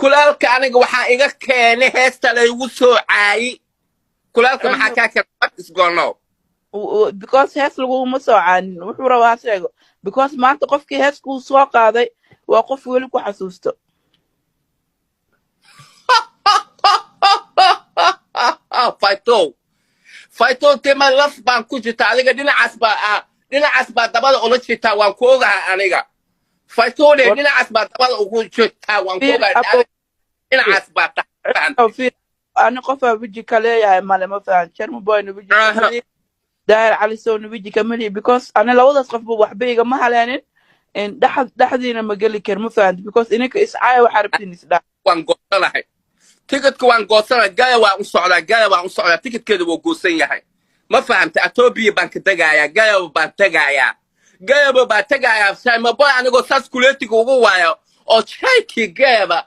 kulaalka aniga waxaa iga keenay heesta laygu soo caayay kulaalka maxaa kaa keenay what is going on because hees laguma soo caanin wuxuu rabaa sheego because maanta qofkii heeskuu soo qaaday waa qof weli ku xasuusto fayto tema laf baan ku jirta adiga dhinacaas baa dabada ula jirtaa waan ku ogahay aniga faytole dhinacaas baa dabada ugu jirtaa waan ku ogahay dhinacaas baa tahay ani qofaa wiji ka leeyahay male ma fahan sharma boyna wiji kamali daahir cali sowna wiji kamali because ani labadaas qofba waxba igama haleenin dhexdiina ma geli kar ma fahanti because ininka iscaaya waxaa rabtiin isdhaa waan goosanahay tikidka waan goosanahay gaya waan u socdaa tikidkeeda wuu goosan yahay ma fahamta atoobiya baan ka tegayaa gayaba baan tegayaa saymaboy anigoo saas kuleetiga ugu waayo oo jaykii gayaba